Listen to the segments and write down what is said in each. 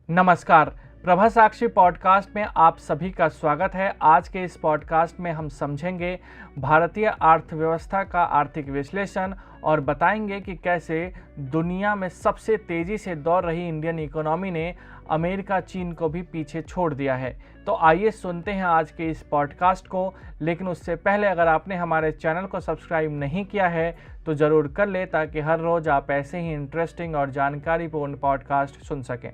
नमस्कार। प्रभा साक्षी पॉडकास्ट में आप सभी का स्वागत है। आज के इस पॉडकास्ट में हम समझेंगे भारतीय अर्थव्यवस्था का आर्थिक विश्लेषण और बताएंगे कि कैसे दुनिया में सबसे तेजी से दौड़ रही इंडियन इकोनॉमी ने अमेरिका, चीन को भी पीछे छोड़ दिया है। तो आइए सुनते हैं आज के इस पॉडकास्ट को। लेकिन उससे पहले अगर आपने हमारे चैनल को सब्सक्राइब नहीं किया है तो ज़रूर कर ले, ताकि हर रोज़ आप ऐसे ही इंटरेस्टिंग और जानकारीपूर्ण पॉडकास्ट सुन सकें।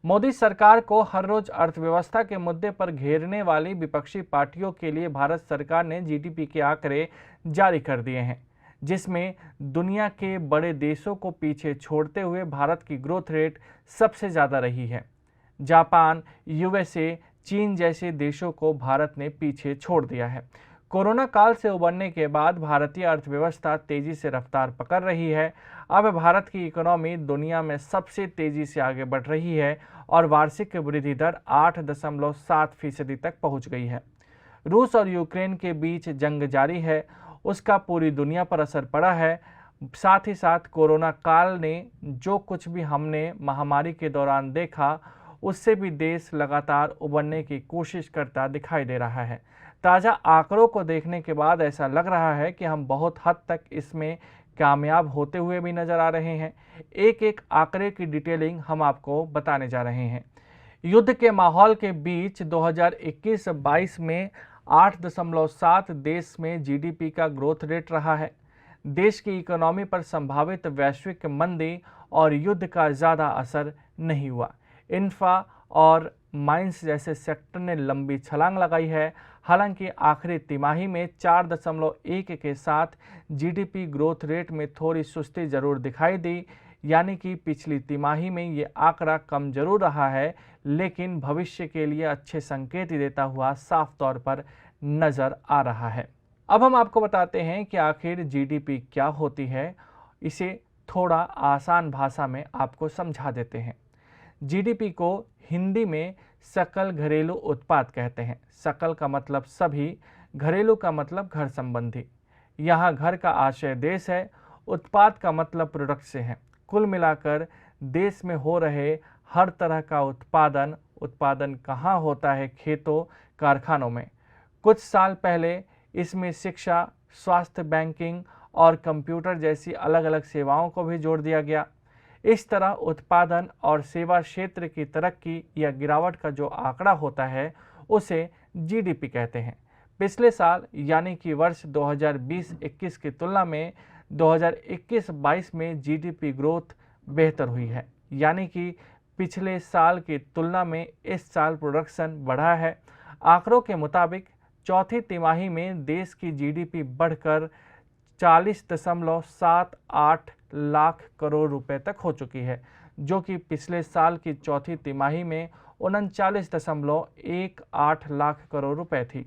मोदी सरकार को हर रोज अर्थव्यवस्था के मुद्दे पर घेरने वाली विपक्षी पार्टियों के लिए भारत सरकार ने जीडीपी के आंकड़े जारी कर दिए हैं, जिसमें दुनिया के बड़े देशों को पीछे छोड़ते हुए भारत की ग्रोथ रेट सबसे ज़्यादा रही है। जापान, यूएसए, चीन जैसे देशों को भारत ने पीछे छोड़ दिया है। कोरोना काल से उबरने के बाद भारतीय अर्थव्यवस्था तेजी से रफ्तार पकड़ रही है। अब भारत की इकोनॉमी दुनिया में सबसे तेजी से आगे बढ़ रही है और वार्षिक वृद्धि दर 8.7% तक पहुंच गई है। रूस और यूक्रेन के बीच जंग जारी है, उसका पूरी दुनिया पर असर पड़ा है। साथ ही साथ कोरोना काल ने जो कुछ भी हमने महामारी के दौरान देखा, उससे भी देश लगातार उबरने की कोशिश करता दिखाई दे रहा है। ताज़ा आंकड़ों को देखने के बाद ऐसा लग रहा है कि हम बहुत हद तक इसमें कामयाब होते हुए भी नजर आ रहे हैं। एक एक आंकड़े की डिटेलिंग हम आपको बताने जा रहे हैं। युद्ध के माहौल के बीच 2021-22 में 8.7 देश में जीडीपी का ग्रोथ रेट रहा है। देश की इकोनॉमी पर संभावित वैश्विक मंदी और युद्ध का ज़्यादा असर नहीं हुआ। इंफ्रा और माइंस जैसे सेक्टर ने लंबी छलांग लगाई है। हालांकि आखिरी तिमाही में 4.1 के साथ जीडीपी ग्रोथ रेट में थोड़ी सुस्ती जरूर दिखाई दी, यानी कि पिछली तिमाही में ये आंकड़ा कम जरूर रहा है, लेकिन भविष्य के लिए अच्छे संकेत देता हुआ साफ तौर पर नजर आ रहा है। अब हम आपको बताते हैं कि आखिर जीडीपी क्या होती है। इसे थोड़ा आसान भाषा में आपको समझा देते हैं। जीडीपी को हिंदी में सकल घरेलू उत्पाद कहते हैं। सकल का मतलब सभी, घरेलू का मतलब घर संबंधी। यहाँ घर का आशय देश है, उत्पाद का मतलब प्रोडक्ट से है। कुल मिलाकर देश में हो रहे हर तरह का उत्पादन कहाँ होता है? खेतों, कारखानों में। कुछ साल पहले इसमें शिक्षा, स्वास्थ्य, बैंकिंग और कंप्यूटर जैसी अलग अलग सेवाओं को भी जोड़ दिया गया। इस तरह उत्पादन और सेवा क्षेत्र की तरक्की या गिरावट का जो आंकड़ा होता है, उसे जीडीपी कहते हैं। पिछले साल यानी कि वर्ष 2020-21 की तुलना में 2021-22 में जीडीपी ग्रोथ बेहतर हुई है, यानी कि पिछले साल की तुलना में इस साल प्रोडक्शन बढ़ा है। आंकड़ों के मुताबिक चौथी तिमाही में देश की जीडीपी बढ़कर 40.78 लाख करोड़ रुपए तक हो चुकी है, जो कि पिछले साल की चौथी तिमाही में 39.18 लाख करोड़ रुपए थी।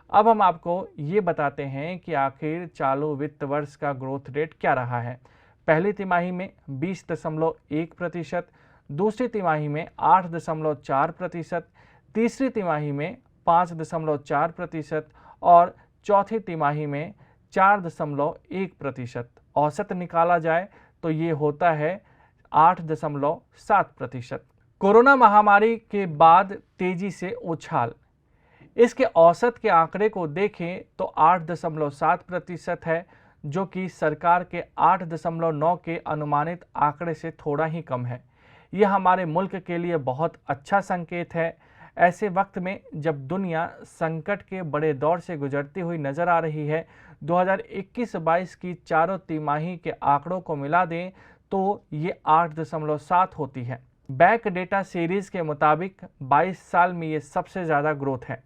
अब हम आपको ये बताते हैं कि आखिर चालू वित्त वर्ष का ग्रोथ रेट क्या रहा है। पहली तिमाही में 20.1%, दूसरी तिमाही में 8.4%, तीसरी तिमाही में 5.4% और चौथी तिमाही में 4.1%। औसत निकाला जाए तो ये होता है 8.7%। कोरोना महामारी के बाद तेजी से उछाल। इसके औसत के आंकड़े को देखें तो 8.7% है, जो कि सरकार के 8.9 के अनुमानित आंकड़े से थोड़ा ही कम है। यह हमारे मुल्क के लिए बहुत अच्छा संकेत है। ऐसे वक्त में जब दुनिया संकट के बड़े दौर से गुजरती हुई नजर आ रही है, 2021-22 की चारों तिमाही के आंकड़ों को मिला दें तो ये 8.7 होती है। बैक डेटा सीरीज के मुताबिक 22 साल में ये सबसे ज़्यादा ग्रोथ है।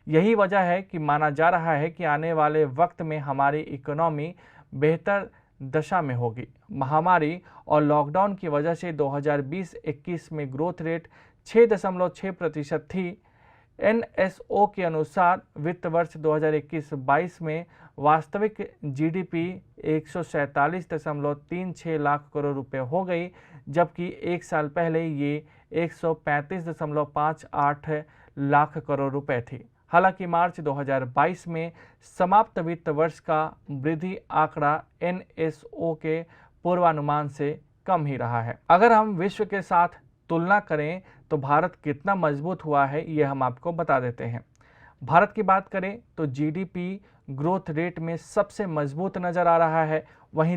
यही वजह है कि माना जा रहा है कि आने वाले वक्त में हमारी इकोनॉमी बेहतर दशा में होगी। महामारी और लॉकडाउन की वजह से 2020-21 में ग्रोथ रेट 6.6% थी। एनएसओ के अनुसार वित्त वर्ष 2021-22 में वास्तविक जीडीपी 147.36 लाख करोड़ रुपए हो गई, जबकि एक साल पहले ये 135.58 लाख करोड़ रुपए थी। हालांकि मार्च 2022 में समाप्त वित्त वर्ष का वृद्धि आंकड़ा एनएसओ के पूर्वानुमान से कम ही रहा है। अगर हम विश्व के साथ तुलना करें तो भारत कितना मजबूत हुआ है ये हम आपको बता देते हैं। भारत की बात करें तो जीडीपी ग्रोथ रेट में सबसे मजबूत नज़र आ रहा है। वहीं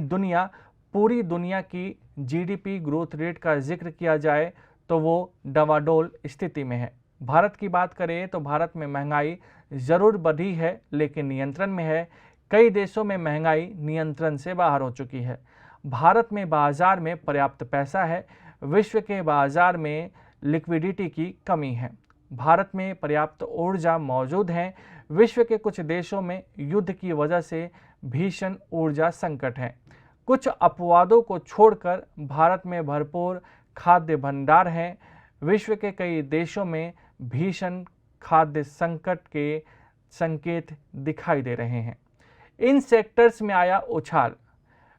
पूरी दुनिया की जीडीपी ग्रोथ रेट का जिक्र किया जाए तो वो डवाडोल स्थिति में है। भारत की बात करें तो भारत में महंगाई ज़रूर बढ़ी है लेकिन नियंत्रण में है। कई देशों में महंगाई नियंत्रण से बाहर हो चुकी है। भारत में बाजार में पर्याप्त पैसा है। विश्व के बाजार में लिक्विडिटी की कमी है। भारत में पर्याप्त ऊर्जा मौजूद है। विश्व के कुछ देशों में युद्ध की वजह से भीषण ऊर्जा संकट है। कुछ अपवादों को छोड़कर भारत में भरपूर खाद्य भंडार हैं। विश्व के कई देशों में भीषण खाद्य संकट के संकेत दिखाई दे रहे हैं। इन सेक्टर्स में आया उछाल।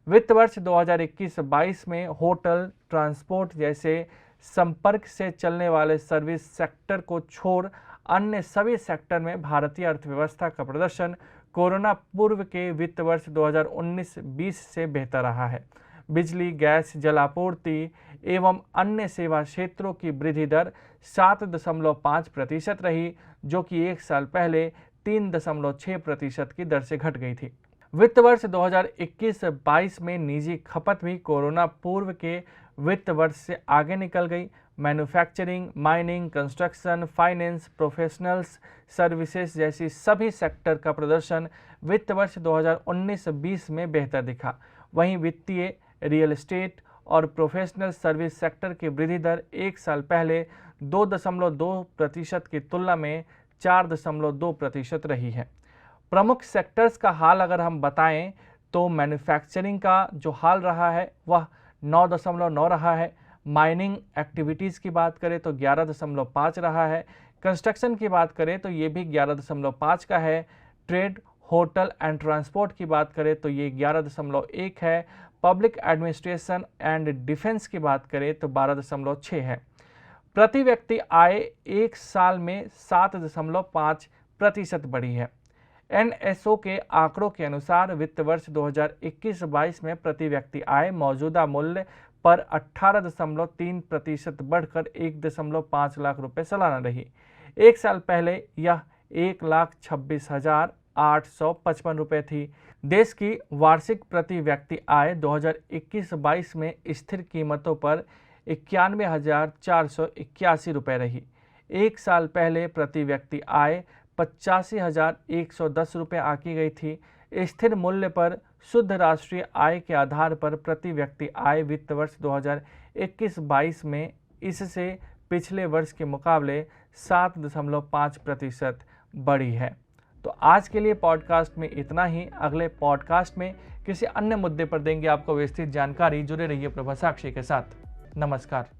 वित्त वर्ष 2021-22 में होटल, ट्रांसपोर्ट जैसे संपर्क से चलने वाले सर्विस सेक्टर को छोड़ अन्य सभी सेक्टर में भारतीय अर्थव्यवस्था का प्रदर्शन कोरोना पूर्व के वित्त वर्ष 2019-20 से बेहतर रहा है। बिजली, गैस, जलापूर्ति एवं अन्य सेवा क्षेत्रों की वृद्धि दर 7.5% रही, जो कि एक साल पहले 3.6% की दर से घट गई थी। वित्त वर्ष 2021-22 में निजी खपत भी कोरोना पूर्व के वित्त वर्ष से आगे निकल गई। Manufacturing, mining, construction, finance, professionals services जैसी सभी सेक्टर का प्रदर्शन वित्त वर्ष 2019-20 में बेहतर दिखा। वहीं वित्तीय, रियल एस्टेट और प्रोफेशनल सर्विस सेक्टर की वृद्धि दर एक साल पहले 2.2% की तुलना में 4.2% रही है। प्रमुख सेक्टर्स का हाल अगर हम बताएं तो मैन्युफैक्चरिंग का जो हाल रहा है वह 9.9 रहा है। माइनिंग एक्टिविटीज़ की बात करें तो 11.5 रहा है। कंस्ट्रक्शन की बात करें तो ये भी 11.5 का है। ट्रेड, होटल एंड ट्रांसपोर्ट की बात करें तो ये 11.1 है। पब्लिक एडमिनिस्ट्रेशन एंड डिफेंस की बात करें तो 12.6 है। प्रति व्यक्ति आय एक साल में 7.5% बढ़ी है। एनएसओ के आंकड़ों के अनुसार वित्त वर्ष 2021-22 में प्रति व्यक्ति आय मौजूदा मूल्य पर 18.3% बढ़कर 1.5 लाख रुपए सालाना रही। एक साल पहले यह 1,26,855 रुपये थी। देश की वार्षिक प्रति व्यक्ति आय 2021-22 में स्थिर कीमतों पर 91,481 रुपये रही। एक साल पहले प्रति व्यक्ति आय 85,110 रुपये आंकी गई थी। स्थिर मूल्य पर शुद्ध राष्ट्रीय आय के आधार पर प्रति व्यक्ति आय वित्त वर्ष 2021-22 में इससे पिछले वर्ष के मुकाबले 7.5% बढ़ी है। तो आज के लिए पॉडकास्ट में इतना ही। अगले पॉडकास्ट में किसी अन्य मुद्दे पर देंगे आपको विस्तृत जानकारी। जुड़े रहिए प्रभा साक्षी के साथ। नमस्कार।